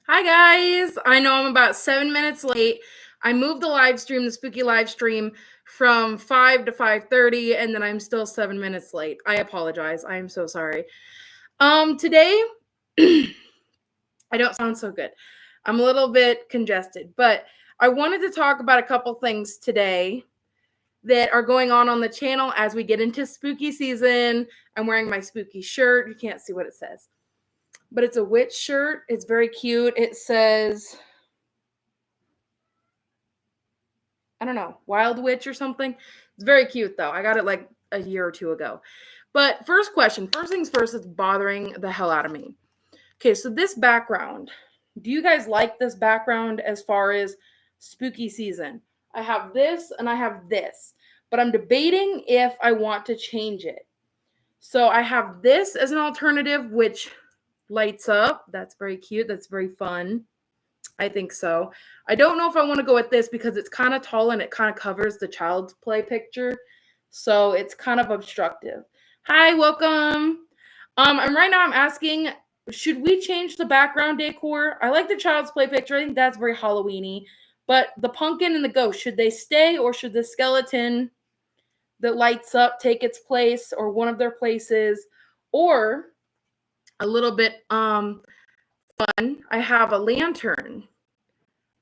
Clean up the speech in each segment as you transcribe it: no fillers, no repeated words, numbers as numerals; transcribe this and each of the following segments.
Hi guys, I know I'm about 7 minutes late. I moved the spooky live stream from 5 to 5:30 and then I'm still 7 minutes late. I apologize. I am so sorry. Today I don't sound so good. I'm a little bit congested, but I wanted to talk about a couple things today that are going on the channel as we get into spooky season. I'm wearing my spooky shirt. You can't see what it says, but it's a witch shirt. It's very cute. It says, I don't know, Wild Witch or something. It's very cute though. I got it like a year or two ago. But first question, first things first, it's bothering the hell out of me. Okay, so this background, do you guys like this background as far as spooky season? I have this and I have this, but I'm debating if I want to change it. So I have this as an alternative, which lights up. That's very cute. That's very fun. I think so. I don't know if I want to go with this because it's kind of tall and it kind of covers the child's play picture. So it's kind of obstructive. Hi, welcome. And right now I'm asking, should we change the background decor? I like the child's play picture. I think that's very Halloween-y. But the pumpkin and the ghost, should they stay or should the skeleton that lights up take its place or one of their places? Or a little bit fun, I have a lantern.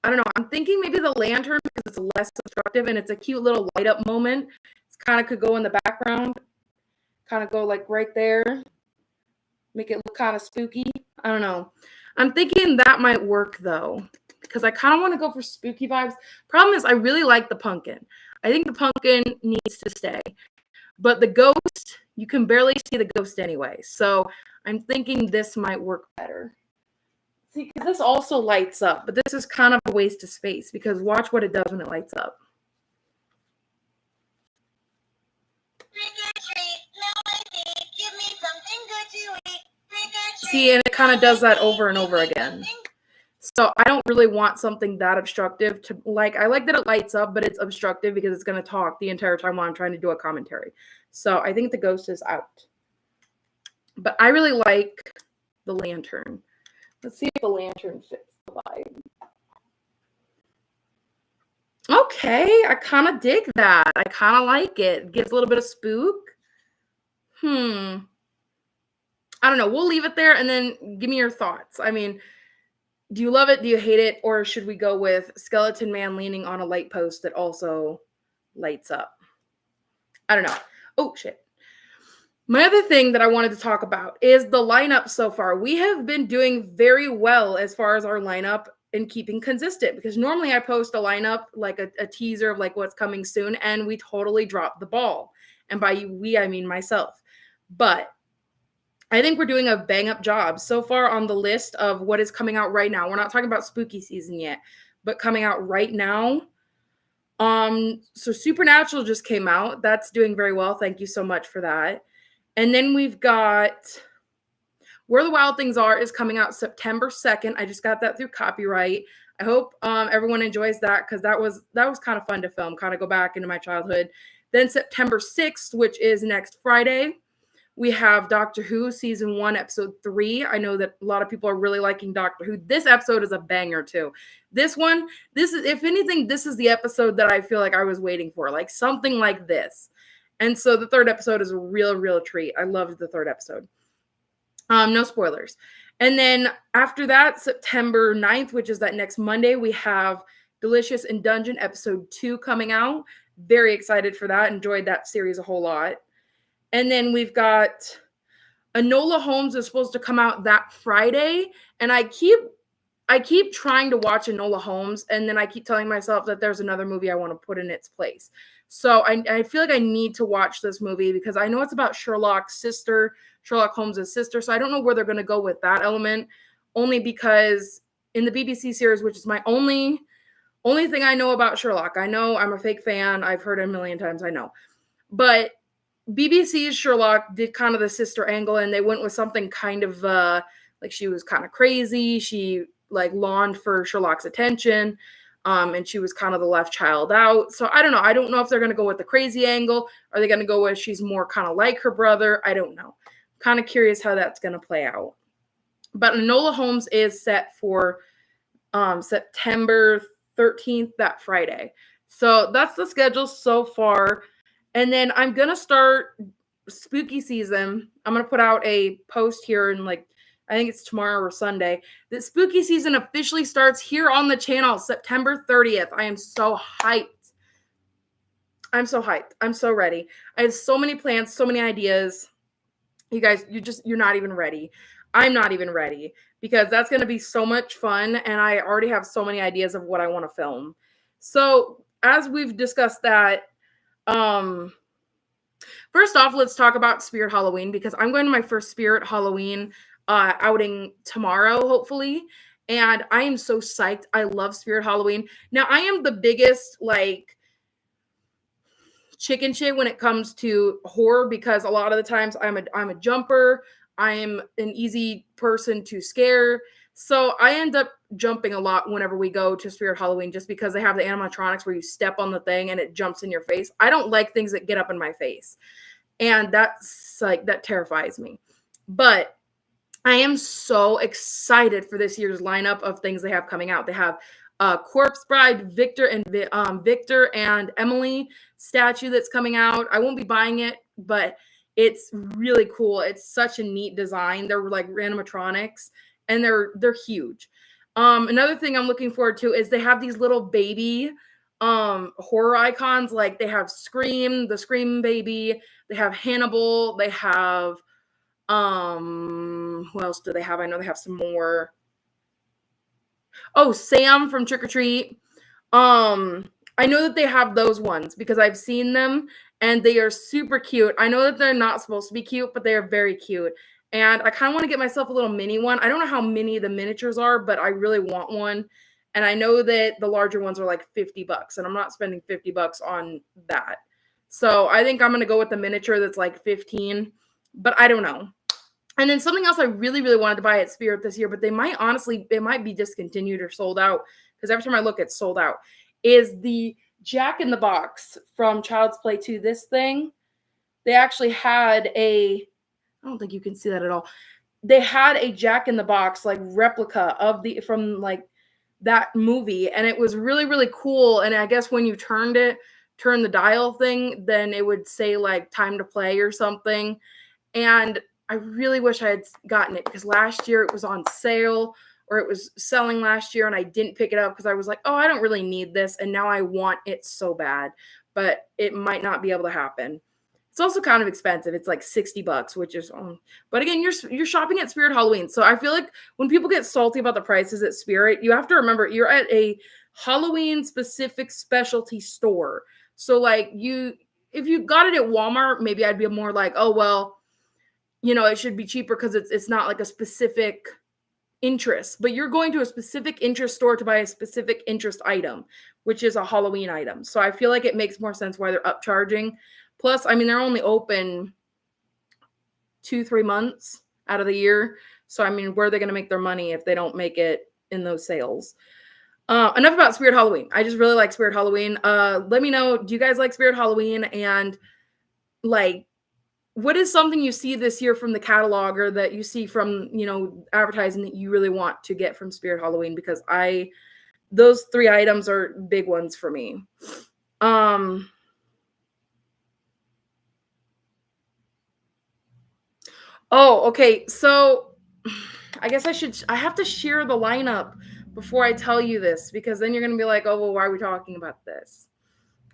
I don't know. I'm thinking maybe the lantern because it's less obstructive and it's a cute little light up moment. It's kind of could go in the background, kind of go like right there, make it look kind of spooky. I don't know. I'm thinking that might work though because I kind of want to go for spooky vibes. Problem is I really like the pumpkin. I think the pumpkin needs to stay. But the ghost, you can barely see the ghost anyway. So I'm thinking this might work better. See, because this also lights up, but this is kind of a waste of space because watch what it does when it lights up. See, and it kind of does that over and over again. So I don't really want something that obstructive to like. I like that it lights up, but it's obstructive because it's going to talk the entire time while I'm trying to do a commentary. So I think the ghost is out. But I really like the lantern. Let's see if the lantern fits the vibe. Okay, I kind of dig that. I kind of like it. It gives a little bit of spook. I don't know. We'll leave it there and then give me your thoughts. I mean, do you love it? Do you hate it? Or should we go with skeleton man leaning on a light post that also lights up? I don't know. Oh, shit. My other thing that I wanted to talk about is the lineup so far. We have been doing very well as far as our lineup and keeping consistent because normally I post a lineup like a teaser of like what's coming soon and we totally drop the ball. And by we, I mean myself. But I think we're doing a bang up job so far on the list of what is coming out right now. We're not talking about spooky season yet, but coming out right now. So Supernatural just came out. That's doing very well. Thank you so much for that. And then we've got Where the Wild Things Are is coming out September 2nd. I just got that through copyright. I hope everyone enjoys that because that was kind of fun to film, kind of go back into my childhood. Then September 6th, which is next Friday, we have Doctor Who Season 1, Episode 3. I know that a lot of people are really liking Doctor Who. This episode is a banger too. This is, if anything, this is the episode that I feel like I was waiting for, like something like this. And so the third episode is a real treat. I loved the third episode. No spoilers. And then after that, September 9th, which is that next Monday, we have Delicious in Dungeon Episode 2 coming out. Very excited for that. Enjoyed that series a whole lot. And then we've got Enola Holmes is supposed to come out that Friday. And I keep trying to watch Enola Holmes, and then I keep telling myself that there's another movie I want to put in its place. So I feel like I need to watch this movie because I know it's about Sherlock Holmes' sister. So I don't know where they're going to go with that element, only because in the BBC series, which is my only thing I know about Sherlock, I know I'm a fake fan. I've heard it a million times, I know. But BBC's Sherlock did kind of the sister angle, and they went with something kind of like she was kind of crazy. She like longed for Sherlock's attention. And she was kind of the left child out. So I don't know. I don't know if they're going to go with the crazy angle. Are they going to go with she's more kind of like her brother? I don't know. Kind of curious how that's going to play out. But Enola Holmes is set for September 13th, that Friday. So that's the schedule so far. And then I'm going to start spooky season. I'm going to put out a post here in like, I think it's tomorrow or Sunday. The spooky season officially starts here on the channel, September 30th. I am so hyped. I'm so hyped. I'm so ready. I have so many plans, so many ideas. You guys, you're not even ready. I'm not even ready because that's going to be so much fun. And I already have so many ideas of what I want to film. So as we've discussed that, first off, let's talk about Spirit Halloween because I'm going to my first Spirit Halloween outing tomorrow, hopefully. And I am so psyched. I love Spirit Halloween. Now, I am the biggest, like, chicken shit when it comes to horror because a lot of the times I'm a jumper. I'm an easy person to scare. So I end up jumping a lot whenever we go to Spirit Halloween just because they have the animatronics where you step on the thing and it jumps in your face. I don't like things that get up in my face. And that's like, that terrifies me. But I am so excited for this year's lineup of things they have coming out. They have Corpse Bride, Victor and Emily statue that's coming out. I won't be buying it, but it's really cool. It's such a neat design. They're like animatronics, and they're huge. Another thing I'm looking forward to is they have these little baby horror icons. Like they have Scream, the Scream baby. They have Hannibal. They have who else do they have? I know they have some more. Oh, Sam from Trick or Treat. I know that they have those ones because I've seen them and they are super cute. I know that they're not supposed to be cute, but they are very cute. And I kind of want to get myself a little mini one. I don't know how many the miniatures are, but I really want one. And I know that the larger ones are like $50, and I'm not spending $50 on that. So I think I'm going to go with the miniature that's like 15, but I don't know. And then something else I really, really wanted to buy at Spirit this year, but it might be discontinued or sold out because every time I look, it's sold out, is the Jack in the Box from Child's Play 2. This thing, they actually had I don't think you can see that at all. They had a Jack in the Box, like replica from like that movie. And it was really, really cool. And I guess when you turn the dial thing, then it would say like time to play or something. And I really wish I had gotten it because last year it was on sale, or it was selling last year, and I didn't pick it up because I was like, oh, I don't really need this. And now I want it so bad, but it might not be able to happen. It's also kind of expensive. It's like $60, which is, but again, you're shopping at Spirit Halloween. So I feel like when people get salty about the prices at Spirit, you have to remember you're at a Halloween specific specialty store. So like if you got it at Walmart, maybe I'd be more like, oh, well, it should be cheaper because it's not like a specific interest, but you're going to a specific interest store to buy a specific interest item, which is a Halloween item. So I feel like it makes more sense why they're upcharging. Plus, I mean, they're only open 2-3 months out of the year. So, I mean, where are they going to make their money if they don't make it in those sales? Enough about Spirit Halloween. I just really like Spirit Halloween. Let me know, do you guys like Spirit Halloween? And like, what is something you see this year from the catalog or that you see from, advertising that you really want to get from Spirit Halloween? Because those 3 items are big ones for me. Oh, okay. So I guess I have to share the lineup before I tell you this, because then you're going to be like, oh, well, why are we talking about this?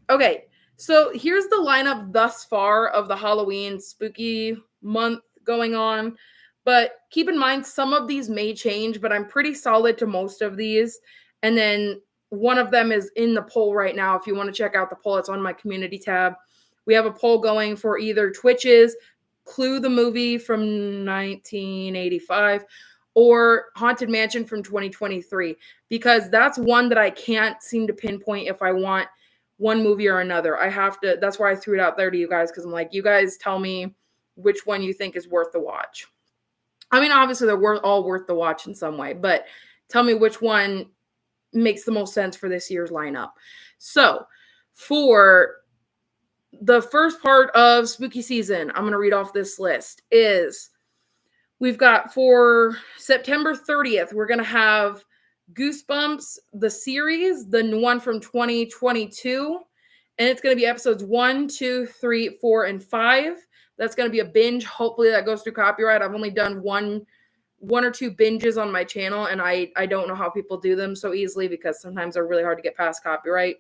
Okay. So here's the lineup thus far of the Halloween spooky month going on. But keep in mind, some of these may change, but I'm pretty solid to most of these. And then one of them is in the poll right now. If you want to check out the poll, it's on my community tab. We have a poll going for either Twitch's Clue the movie from 1985 or Haunted Mansion from 2023, because that's one that I can't seem to pinpoint if I want one movie or another. That's why I threw it out there to you guys, because I'm like, you guys tell me which one you think is worth the watch. I mean, obviously they're all worth the watch in some way, but tell me which one makes the most sense for this year's lineup. So for the first part of spooky season, I'm going to read off this list, we've got for September 30th, we're going to have Goosebumps, the series, the one from 2022. And it's going to be episodes 1, 2, 3, 4, and 5. That's going to be a binge. Hopefully that goes through copyright. I've only done one or two binges on my channel, and I don't know how people do them so easily because sometimes they're really hard to get past copyright.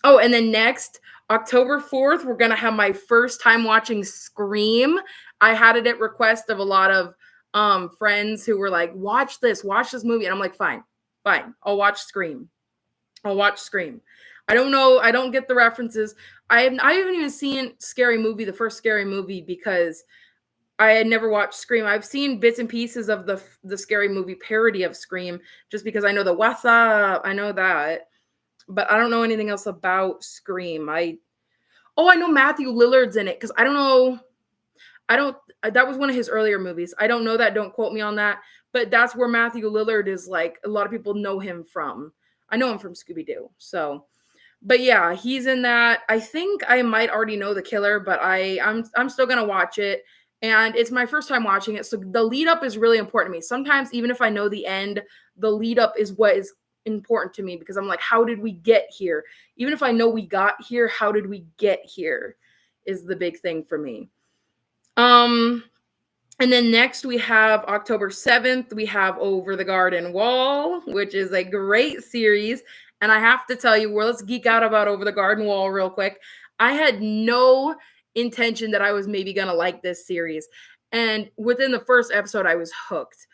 Oh, and then next, October 4th, we're going to have my first time watching Scream. I had it at request of a lot of friends who were like, watch this movie. And I'm like, fine, I'll watch Scream. I don't know. I don't get the references. I haven't even seen Scary Movie, the first Scary Movie, because I had never watched Scream. I've seen bits and pieces of the Scary Movie parody of Scream, just because I know the what's up. I know that, but I don't know anything else about Scream. I know Matthew Lillard's in it, because that was one of his earlier movies. I don't know that. Don't quote me on that. But that's where Matthew Lillard is, like, a lot of people know him from. I know him from Scooby-Doo. So, but yeah, he's in that. I think I might already know the killer, but I'm still going to watch it. And it's my first time watching it. So the lead up is really important to me. Sometimes, even if I know the end, the lead up is what is important to me, because I'm like, how did we get here? Even if I know we got here, how did we get here is the big thing for me. And then next we have October 7th, we have Over the Garden Wall, which is a great series. And I have to tell you, well, let's geek out about Over the Garden Wall real quick. I had no intention that I was maybe going to like this series. And within the first episode, I was hooked.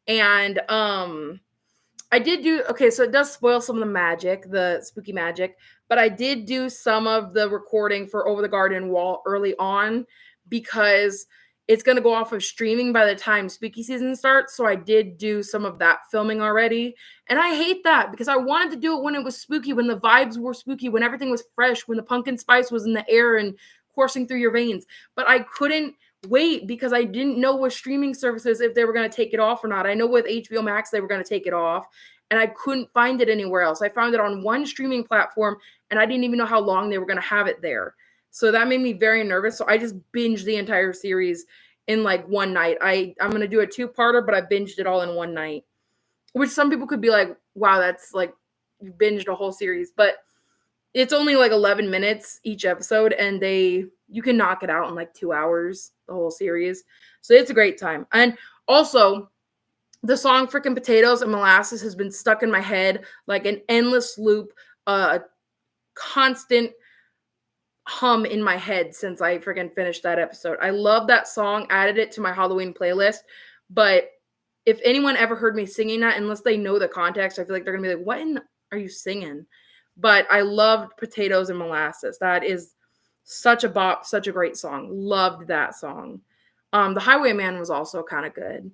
And I did do, okay, so it does spoil some of the magic, the spooky magic, but I did do some of the recording for Over the Garden Wall early on, because it's going to go off of streaming by the time spooky season starts. So I did do some of that filming already. And I hate that, because I wanted to do it when it was spooky, when the vibes were spooky, when everything was fresh, when the pumpkin spice was in the air and coursing through your veins. But I couldn't wait, because I didn't know with streaming services if they were going to take it off or not. I know with HBO Max they were going to take it off, and I couldn't find it anywhere else. I found it on one streaming platform, and I didn't even know how long they were going to have it there. So that made me very nervous. So I just binged the entire series in like one night. I'm going to do a 2-parter, but I binged it all in one night, which some people could be like, wow, that's like, you binged a whole series. But it's only like 11 minutes each episode, and you can knock it out in like 2 hours, the whole series. So it's a great time. And also, the song Frickin' Potatoes and Molasses has been stuck in my head like an endless loop, constant hum in my head since I freaking finished that episode. I love that song, added it to my Halloween playlist. But if anyone ever heard me singing that, unless they know the context, I feel like they're gonna be like, what are you singing? But I loved Potatoes and Molasses. That is such a bop, such a great song. Loved that song. The Highwayman was also kind of good.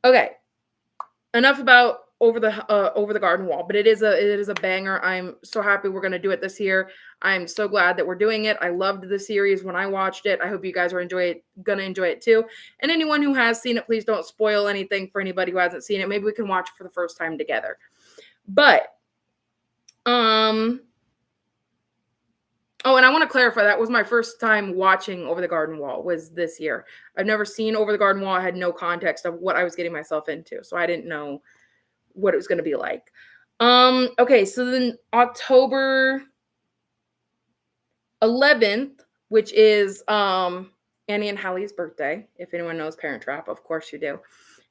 Okay, enough about Over the Garden Wall, but it is a banger. I'm so happy we're going to do it this year. I'm so glad that we're doing it. I loved the series when I watched it. I hope you guys are gonna enjoy it too. And anyone who has seen it, please don't spoil anything for anybody who hasn't seen it. Maybe we can watch it for the first time together. But oh, and I want to clarify, that was my first time watching Over the Garden Wall, was this year. I've never seen Over the Garden Wall. I had no context of what I was getting myself into, so I didn't know what it was going to be like. Okay, so then October 11th, which is Annie and Hallie's birthday. If anyone knows Parent Trap, of course you do.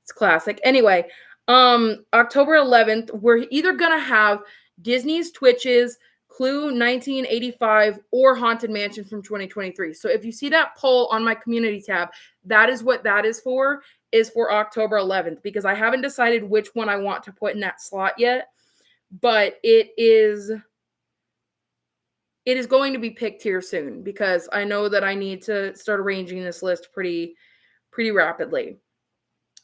It's classic. Anyway, October 11th, we're either going to have Disney's Twitches, Clue 1985, or Haunted Mansion from 2023. So if you see that poll on my community tab, that is what that is for October 11th, because I haven't decided which one I want to put in that slot yet, but it is going to be picked here soon, because I know that I need to start arranging this list pretty rapidly.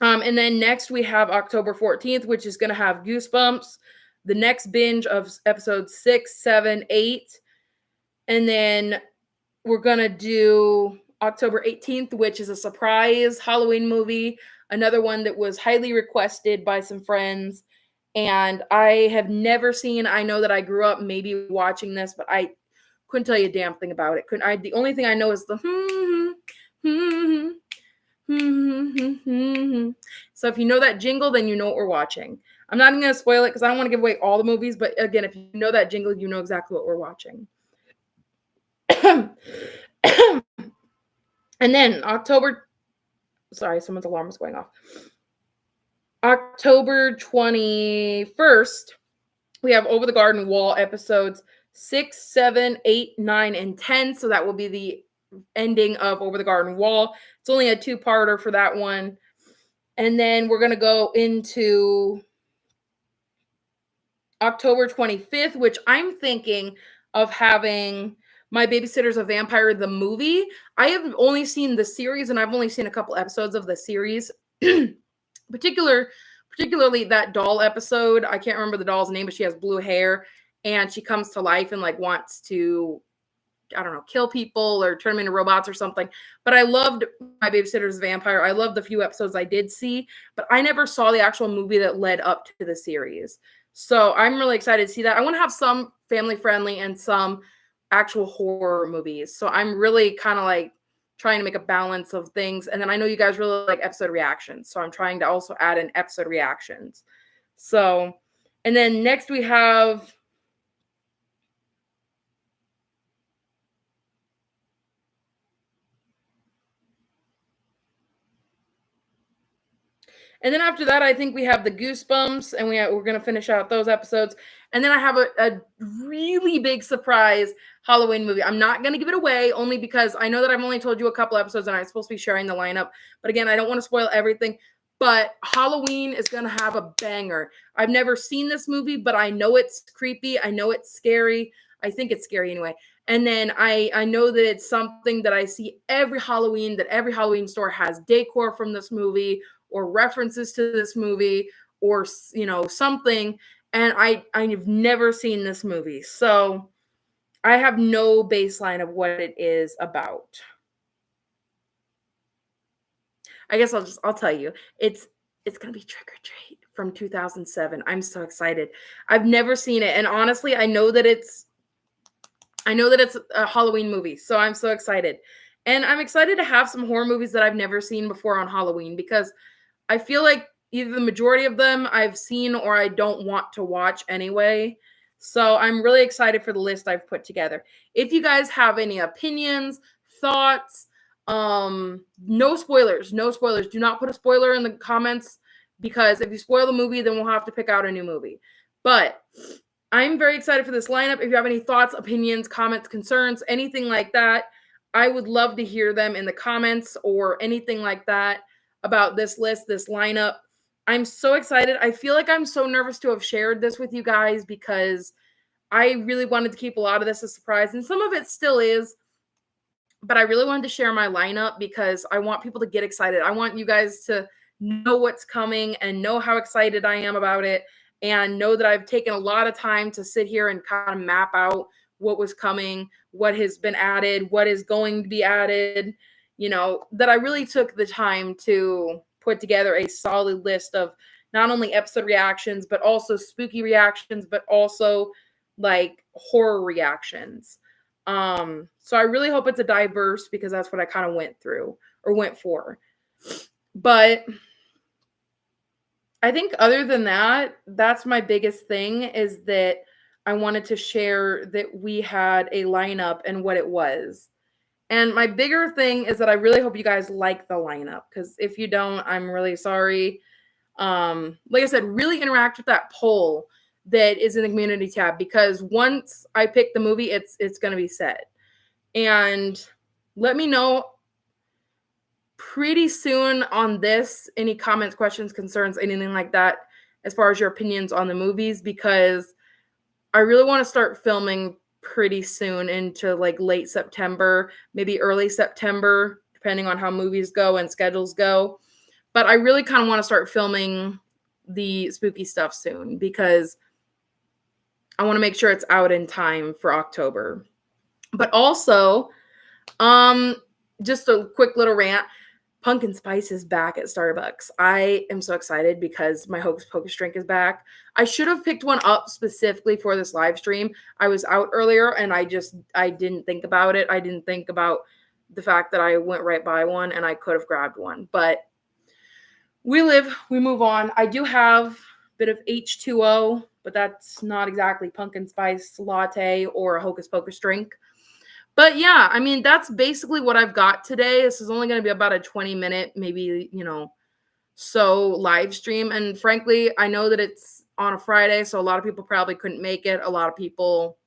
And then next we have October 14th, which is going to have Goosebumps, the next binge of episodes 6, 7, 8. And then we're going to do October 18th, which is a surprise Halloween movie, another one that was highly requested by some friends. And I have never seen, I know that I grew up maybe watching this, but I couldn't tell you a damn thing about it. The only thing I know is the So if you know that jingle, then you know what we're watching. I'm not even going to spoil it because I don't want to give away all the movies. But again, if you know that jingle, you know exactly what we're watching. And then sorry, someone's alarm was going off. October 21st, we have Over the Garden Wall episodes 6, 7, 8, 9, and 10. So that will be the ending of Over the Garden Wall. It's only a 2-parter for that one. And then we're going to go into October 25th, which I'm thinking of having My Babysitter's a Vampire, the movie. I have only seen the series, and I've only seen a couple episodes of the series. Particularly that doll episode. I can't remember the doll's name, but she has blue hair, and she comes to life and like wants to, I don't know, kill people or turn them into robots or something. But I loved My Babysitter's Vampire. I loved the few episodes I did see, but I never saw the actual movie that led up to the series. So I'm really excited to see that. I want to have some family friendly and some actual horror movies. So I'm really kind of like trying to make a balance of things. And then I know you guys really like episode reactions. So I'm trying to also add in episode reactions. So, and then next we have And then after that, I think we have the Goosebumps, and we're going to finish out those episodes. And then I have a really big surprise Halloween movie. I'm not going to give it away, only because I know that I've only told you a couple episodes, and I'm supposed to be sharing the lineup. But again, I don't want to spoil everything. But Halloween is going to have a banger. I've never seen this movie, but I know it's creepy. I know it's scary. I think it's scary anyway. And then I know that it's something that I see every Halloween, that every Halloween store has decor from this movie or references to this movie or, you know, something. And I've never seen this movie. So I have no baseline of what it is about. I guess I'll tell you. It's going to be Trick or Treat from 2007. I'm so excited. I've never seen it. And honestly, I know that it's a Halloween movie. So I'm so excited. And I'm excited to have some horror movies that I've never seen before on Halloween, because I feel like either the majority of them I've seen or I don't want to watch anyway. So I'm really excited for the list I've put together. If you guys have any opinions, thoughts, no spoilers. Do not put a spoiler in the comments, because if you spoil the movie, then we'll have to pick out a new movie. But I'm very excited for this lineup. If you have any thoughts, opinions, comments, concerns, anything like that, I would love to hear them in the comments or anything like that about this list, this lineup. I'm so excited. I feel like I'm so nervous to have shared this with you guys, because I really wanted to keep a lot of this a surprise, and some of it still is, but I really wanted to share my lineup because I want people to get excited. I want you guys to know what's coming and know how excited I am about it, and know that I've taken a lot of time to sit here and kind of map out what was coming, what has been added, what is going to be added. You know, that I really took the time to put together a solid list of not only episode reactions, but also spooky reactions, but also like horror reactions. So I really hope it's a diverse, because that's what I kind of went for. But I think other than that, that's my biggest thing, is that I wanted to share that we had a lineup and what it was. And my bigger thing is that I really hope you guys like the lineup, because if you don't, I'm really sorry. Like I said, really interact with that poll that is in the community tab, because once I pick the movie, it's going to be set. And let me know pretty soon on this, any comments, questions, concerns, anything like that, as far as your opinions on the movies, because I really want to start filming pretty soon into like late September, maybe early September, depending on how movies go and schedules go. But I really kind of want to start filming the spooky stuff soon, because I want to make sure it's out in time for October. But also, just a quick little rant. Pumpkin spice is back at Starbucks. I am so excited because my Hocus Pocus drink is back. I should have picked one up specifically for this live stream. I was out earlier and I didn't think about it. I didn't think about the fact that I went right by one and I could have grabbed one. But we live, we move on. I do have a bit of H2O, but that's not exactly pumpkin spice latte or a hocus pocus drink. But yeah, I mean, that's basically what I've got today. This is only going to be about a 20-minute, maybe, so live stream. And frankly, I know that it's on a Friday, so a lot of people probably couldn't make it. A lot of people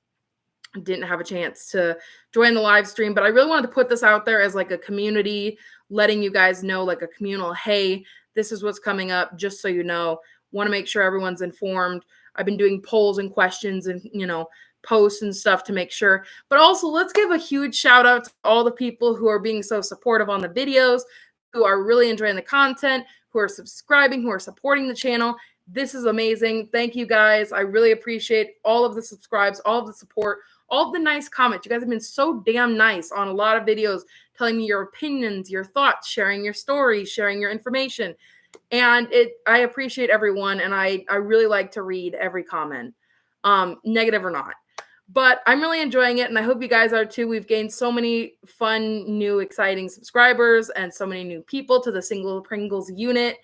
didn't have a chance to join the live stream, but I really wanted to put this out there as like a community, letting you guys know, like a communal, hey, this is what's coming up, just so you know. Want to make sure everyone's informed. I've been doing polls and questions and, posts and stuff to make sure. But also, let's give a huge shout out to all the people who are being so supportive on the videos, who are really enjoying the content, who are subscribing, who are supporting the channel. This is amazing. Thank you guys. I really appreciate all of the subscribes, all of the support, all of the nice comments. You guys have been so damn nice on a lot of videos, telling me your opinions, your thoughts, sharing your stories, sharing your information. And I appreciate everyone, and I really like to read every comment, negative or not. But I'm really enjoying it, and I hope you guys are too. We've gained so many fun, new, exciting subscribers and so many new people to the Single Pringles unit.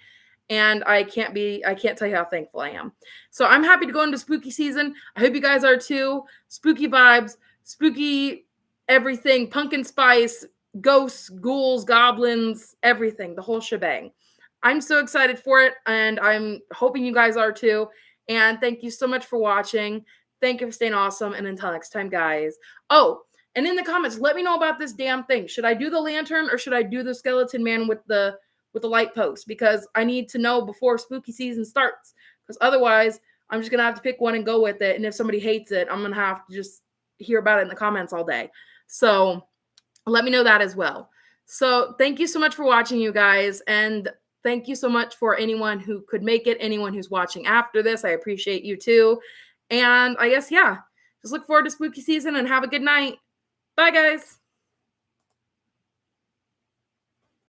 And I can't tell you how thankful I am. So I'm happy to go into spooky season. I hope you guys are too. Spooky vibes, spooky everything, pumpkin spice, ghosts, ghouls, goblins, everything, the whole shebang. I'm so excited for it, and I'm hoping you guys are too. And thank you so much for watching. Thank you for staying awesome. And until next time, guys. Oh, and in the comments, let me know about this damn thing. Should I do the lantern or should I do the skeleton man with the light post? Because I need to know before spooky season starts. Because otherwise, I'm just going to have to pick one and go with it. And if somebody hates it, I'm going to have to just hear about it in the comments all day. So let me know that as well. So thank you so much for watching, you guys. And thank you so much for anyone who could make it, anyone who's watching after this. I appreciate you too. And I guess, yeah, just look forward to spooky season and have a good night. Bye, guys.